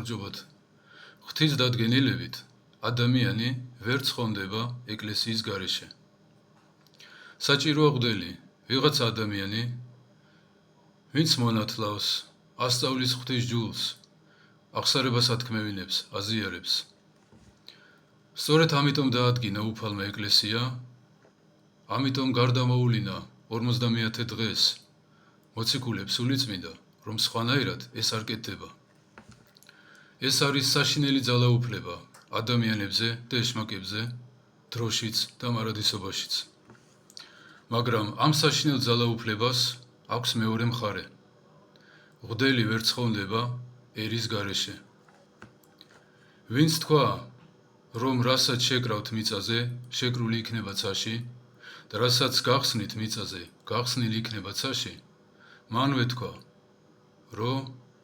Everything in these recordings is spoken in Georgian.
გამარჯობათ. ღვთის დადგენილებით ადამიანი ვერ ცხონდება ეკლესიის გარეშე. საჭიროა ღვთელი, ვიღაცა ადამიანი, ვინც მონათლავს, ასწავლის ღვთის ჯულს, აღსარებას ათქმევინებს, აზიარებს. სწორედ ამიტომ დაადგინა უფალმა ეკლესია, ამიტომ გარდამოულინა 50 დღეს მოციქულებს სულიწმინდა, რომ სხვანაირად ეს არ კეთდება. ეს არის საშინელი ძალაუფლება ადამიანებზე და ეშმაკებზე, დროშიც და მარადისობაშიც. მაგრამ ამ საშინელ ძალაუფლებას აქვს მეორე მხარე. ღვთელი ვერ ცხონდება ერის გარეშე. ვინც თქვა, რომ რასაც შეკრავთ მიწაზე, შეკრული იქნება ცაში და რასაც გახსნით მიწაზე, გახსნილი იქნება ცაში, მანვე თქვა, რომ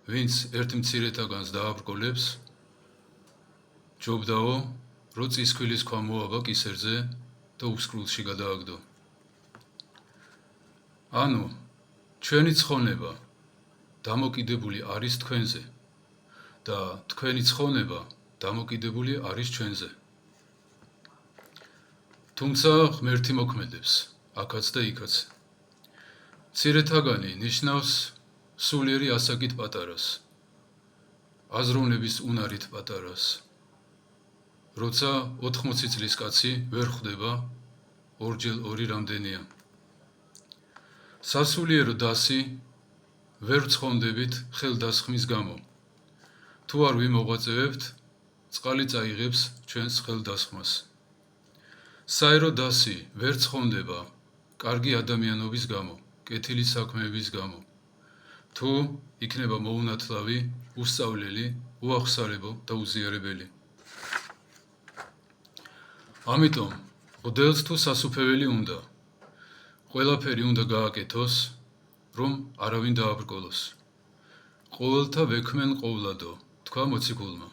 ვინც ერთ მცირეთაგანს დააბრკოლებს, ჯობდაო, რომ წისქვილის ქვა მოაბა კისერზე და უსკრულში გადააგდო. ანუ, ჩვენი ცხონება დამოკიდებული არის თქვენზე და თქვენი ცხონება დამოკიდებული არის ჩვენზე. თუმცა ღმერთი მოქმედებს, აქაც და იქაც. მცირეთაგანი ნიშნავს სულიერი ასაკით პატარას, აზროვნების უნარით პატარას. როცა 80 წლის კაცი ვერ ხვდება, 2x2 რამდენია. სასულიერო დასი ვერ ცხონდებით ხელდასხმის გამო. თუ არ ვიმოღვაწევებთ, წყალი წაიღებს ჩვენს ხელდასხმას. საერო დასი ვერ ცხონდება კარგი ადამიანობის გამო, კეთილი საქმეების გამო. თუ იქნება მოუნათლავი, უსწავლელი, უახსარებო და უზიარებელი. ამიტომ, ღვთელს თუ სასუფეველი უნდა, ყველაფერი უნდა გააკეთოს, რომ არავინ დააბრკოლოს. ყოველთა ვექმენ ყოვლადო, თქვა მოციქულმა.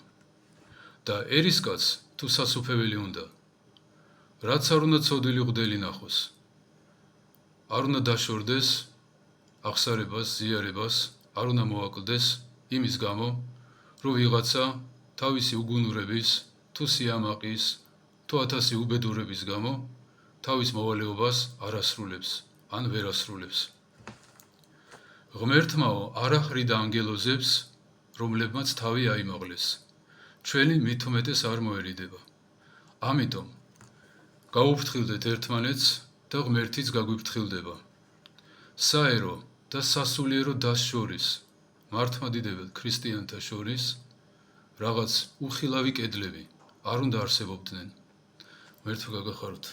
და ერისკაცს თუ სასუფეველი უნდა, რაც არ უნდა ცოდვილი ღვთელი ნახოს. არ უნდა დაშორდეს აღსარებას, ზიარებას, არ უნდა მოაკლდეს იმის გამო, რომ ვიღაცა თავისი უგუნურების, თუ სიამაყის, თუ 1000 უბედურების გამო თავის მოვალეობას არ ასრულებს, ან ვერ ასრულებს. ღმერთმაო არ ახრიდა ანგელოზებს, რომლებმაც თავი აიმაღლეს. ჩვენი მით უმეტეს არ მოერიდება. ამიტომ გაუფრთხილდეთ ერთმანეთს და ღმერთიც გაგვიფრთხილდება. საერო და სასულიერო დასს შორის, მართლმადიდებელ ქრისტიანთა შორის, რაღაც უხილავი კედლები არ უნდა არსებობდნენ. ღმერთმა გაგახაროთ.